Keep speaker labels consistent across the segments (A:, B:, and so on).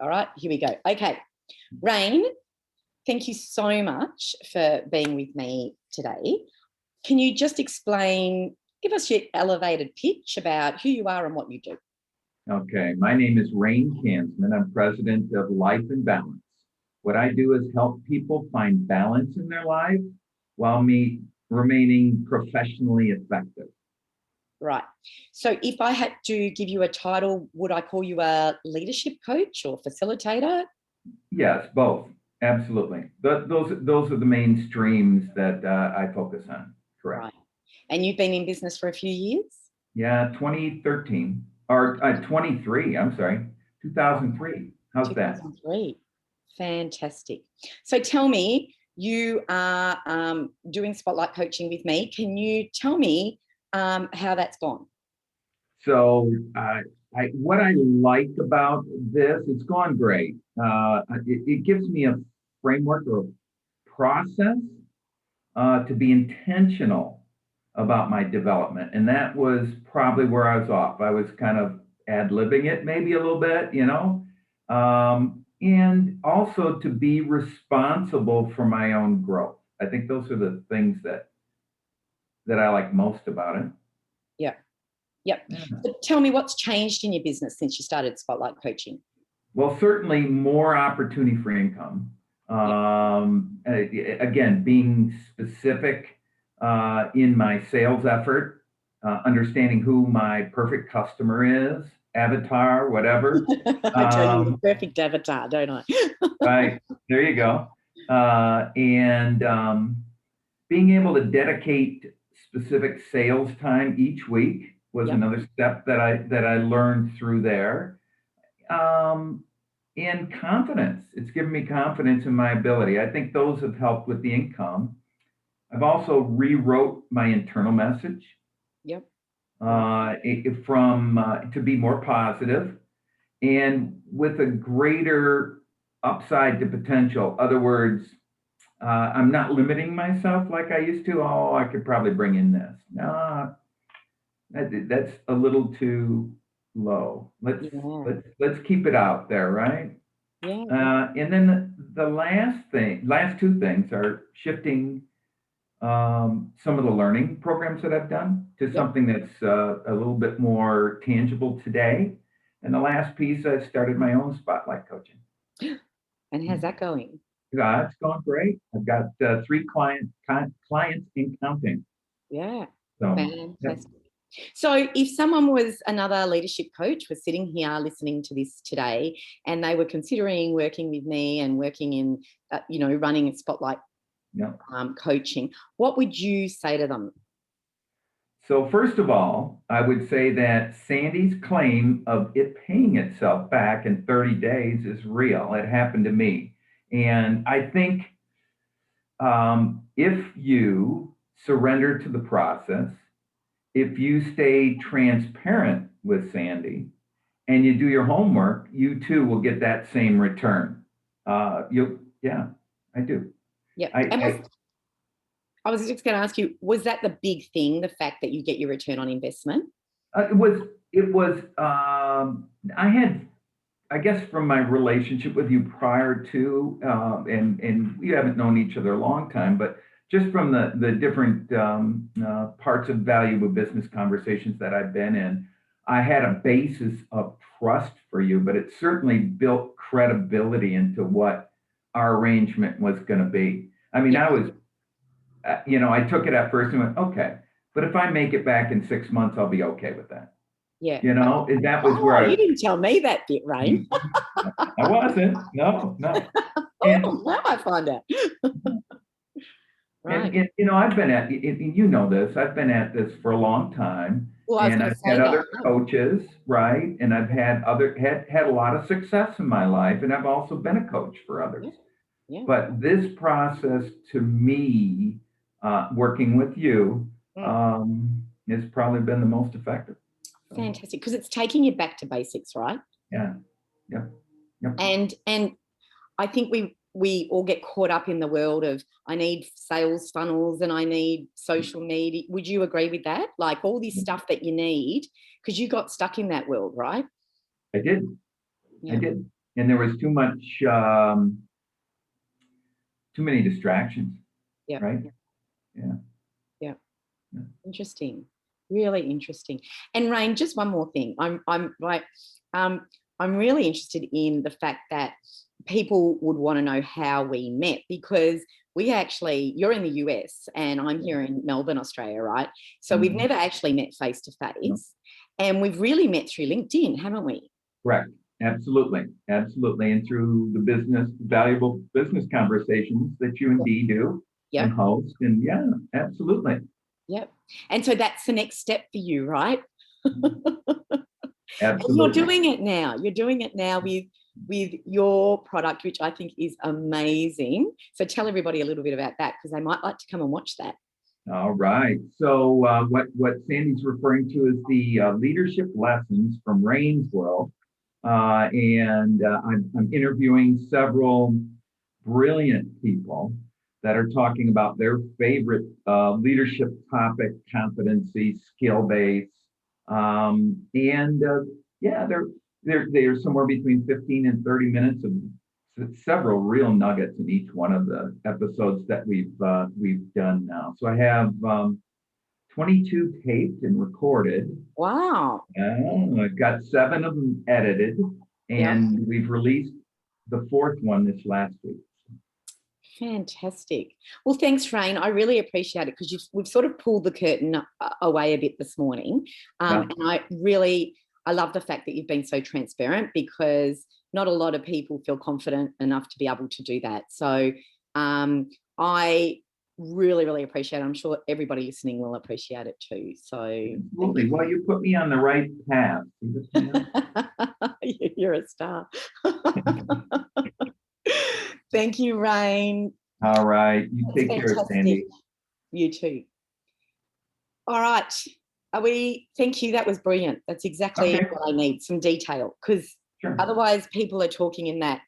A: All right, here we go. Okay, Rain, thank you so much for being with me today. Can you just explain, give us your elevated pitch about who you are and what you do?
B: Okay, my name is Rain Kansman. I'm president of Life in Balance. What I do is help people find balance in their life while remaining professionally effective.
A: Right. So if I had to give you a title, would I call you a leadership coach or facilitator?
B: Yes, both. Absolutely. Those are the main streams that I focus on. Correct.
A: Right. And you've been in business for a few years?
B: Yeah, 2013 or 23. I'm sorry, 2003. How's that?
A: 2003. Fantastic. So tell me, you are doing Spotlight Coaching with me. Can you tell me how that's gone?
B: So what I like about this, it's gone great. It gives me a framework or a process to be intentional about my development. And that was probably where I was off. I was kind of ad-libbing it maybe a little bit, and also to be responsible for my own growth. I think those are the things that I like most about it.
A: Yeah. Yep.
B: Yeah.
A: So tell me what's changed in your business since you started Spotlight Coaching?
B: Well, certainly more opportunity for income. Again, being specific in my sales effort, understanding who my perfect customer is, avatar, whatever.
A: I tell you, the perfect avatar, don't I?
B: Right, there you go. And being able to dedicate specific sales time each week was another step that I learned through there. And confidence. It's given me confidence in my ability. I think those have helped with the income. I've also rewrote my internal message.
A: Yep.
B: From to be more positive and with a greater upside to potential. Other words, I'm not limiting myself like I used to. Oh, I could probably bring in this. No, that's a little too low. Let's keep it out there, right?
A: Yeah.
B: And then the last two things are shifting some of the learning programs that I've done to something that's a little bit more tangible today. And the last piece, I started my own Spotlight Coaching.
A: And how's that going?
B: Yeah, it's going great. I've got 3 clients in counting.
A: Yeah.
B: So,
A: fantastic. So if someone was another leadership coach was sitting here listening to this today and they were considering working with me and working in, running a Spotlight coaching, what would you say to them?
B: So first of all, I would say that Sandy's claim of it paying itself back in 30 days is real. It happened to me. And I think if you surrender to the process, if you stay transparent with Sandy and you do your homework, you too will get that same return. I do.
A: Yeah. I was just going to ask you, was that the big thing, the fact that you get your return on investment?
B: It was, I had, I guess from my relationship with you prior to, and we haven't known each other a long time, but just from the different parts of valuable business conversations that I've been in, I had a basis of trust for you, but it certainly built credibility into what our arrangement was going to be. I mean, I was, I took it at first and went, okay, but if I make it back in 6 months, I'll be okay with that.
A: Yeah.
B: And that was where
A: you didn't tell me that bit, Rain.
B: I wasn't. No.
A: Now I find out. Right.
B: And I've been at, you know this, I've been at this for a long time.
A: Well,
B: and I've had other coaches, right? And I've had had a lot of success in my life, and I've also been a coach for others.
A: Yeah.
B: But this process to me, working with you, has probably been the most effective. So.
A: Fantastic, because it's taking you back to basics, right?
B: Yeah.
A: And I think we all get caught up in the world of I need sales funnels and I need social media. Would you agree with that? Like all this stuff that you need, because you got stuck in that world, right?
B: I did.
A: Yeah.
B: I did. and there was too many distractions.
A: Yeah.
B: Right. Yeah.
A: Yeah.
B: Yeah.
A: Interesting. Really interesting. And Rain, just one more thing. I'm really interested in the fact that people would want to know how we met, because you're in the US and I'm here in Melbourne, Australia, right? So we've never actually met face to face, and we've really met through LinkedIn, haven't we?
B: Correct. Absolutely. Absolutely. And through the valuable business conversations that you and Dee do
A: Yep.
B: and host. And yeah, absolutely.
A: Yep. And so that's the next step for you, right?
B: Absolutely.
A: And you're doing it now. You're doing it now with your product, which I think is amazing. So tell everybody a little bit about that, because they might like to come and watch that.
B: All right. So what Sandy's referring to is the leadership lessons from Rain's World. I'm interviewing several brilliant people that are talking about their favorite leadership topic, competency, skill base. Yeah, they're somewhere between 15 and 30 minutes of several real nuggets in each one of the episodes that we've done now. So I have 22 taped and recorded.
A: Wow.
B: I've got 7 of them edited, and we've released the 4th one this last week.
A: Fantastic. Well, thanks, Rain. I really appreciate it, because we've sort of pulled the curtain away a bit this morning. And I love the fact that you've been so transparent, because not a lot of people feel confident enough to be able to do that. So I really, really appreciate it. I'm sure everybody listening will appreciate it too. So
B: absolutely. Well, you put me on the right path.
A: You're a star. Thank you, Rain.
B: All right. You take care, Sandy.
A: You too. All right. Thank you. That was brilliant. That's exactly what I need, some detail, because otherwise people are talking in that,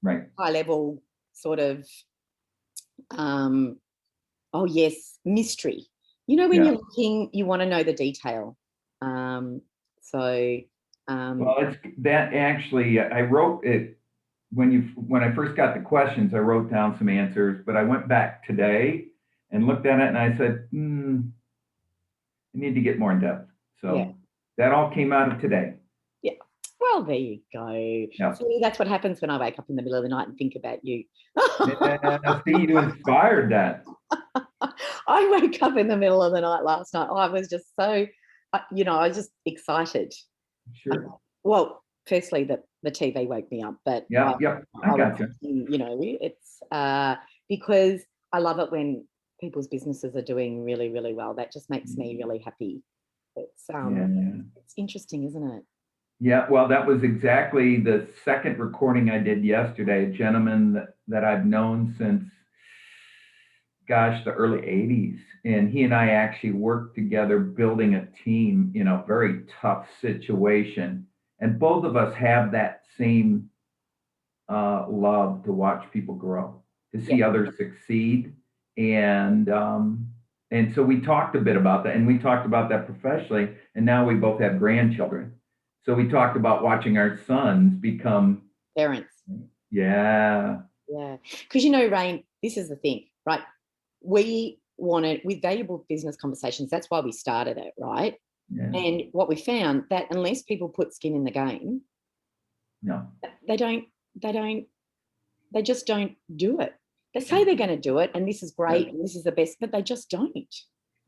B: right,
A: high level sort of, mystery. When you're looking, you want to know the detail. Well,
B: it's that actually, I wrote it when I first got the questions, I wrote down some answers, but I went back today and looked at it and I said, I need to get more in depth. So that all came out of today.
A: Yeah. Well, there you go.
B: Yeah.
A: See, that's what happens when I wake up in the middle of the night and think about you.
B: See, you inspired that.
A: I woke up in the middle of the night last night. I was just so, I was just excited.
B: Sure.
A: Well, firstly, the TV woke me up, but
B: I got you.
A: It's because I love it when people's businesses are doing really, really well. That just makes me really happy. It's it's interesting, isn't it?
B: Yeah, well, that was exactly the second recording I did yesterday. A gentleman that I've known since, the early 80s. And he and I actually worked together building a team in a very tough situation. And both of us have that same love to watch people grow, to see others succeed. And so we talked a bit about that, and we talked about that professionally. And now we both have grandchildren. So we talked about watching our sons become
A: parents.
B: Yeah.
A: Yeah. Because, Rain, this is the thing, right? With valuable business conversations, that's why we started it, right?
B: Yeah.
A: And what we found, that unless people put skin in the game, they just don't do it. They say they're going to do it, and this is great, and this is the best, but they just don't.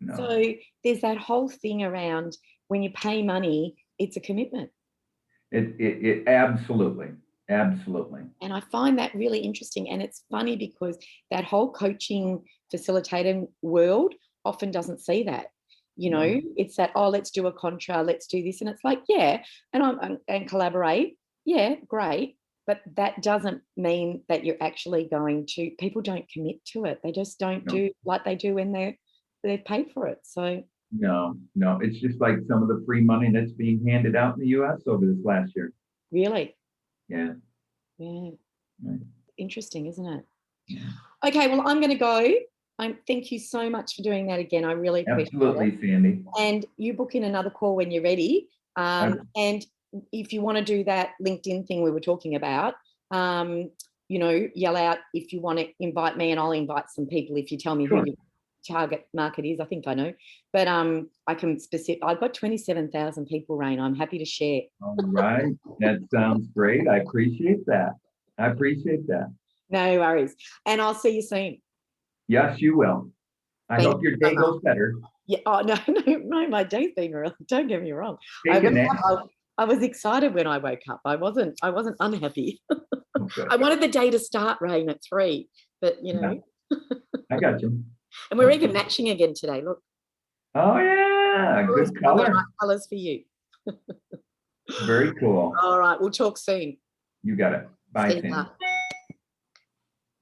B: No.
A: So there's that whole thing around when you pay money, it's a commitment.
B: It absolutely.
A: And I find that really interesting. And it's funny because that whole coaching facilitating world often doesn't see that. It's that, let's do a contra, let's do this. And it's like, and collaborate. Yeah, great. But that doesn't mean that you're actually people don't commit to it. They just don't do like they do when they've paid for it. So
B: No, it's just like some of the free money that's being handed out in the US over this last year.
A: Really?
B: Yeah.
A: Yeah.
B: Right.
A: Interesting, isn't it?
B: Yeah.
A: Okay, well, I'm going to go. Thank you so much for doing that again. I really appreciate it.
B: Absolutely, Sandy.
A: And you book in another call when you're ready. And if you want to do that LinkedIn thing we were talking about, you know, yell out if you want to invite me, and I'll invite some people if you tell me
B: Sure.
A: who your target market is. I think I know, but I can I've got 27,000 people, Rain. I'm happy to share.
B: All right. That sounds great. I appreciate that. I appreciate that.
A: No worries. And I'll see you soon.
B: Yes, you will. I
A: Thank
B: hope your
A: you so
B: day
A: much.
B: goes better.
A: Yeah. Oh, no, my day's been real. Don't get me wrong.
B: Take a nap.
A: I was excited when I woke up. I wasn't unhappy.
B: Oh, good.
A: I wanted the day to start, Rain, at 3, but you know.
B: Yeah. I got you.
A: And we're even matching again today. Look.
B: Oh yeah, good color.
A: Right colors for you.
B: Very cool.
A: All right, we'll talk soon.
B: You got it. Bye,
A: See
B: Sam.
A: ya.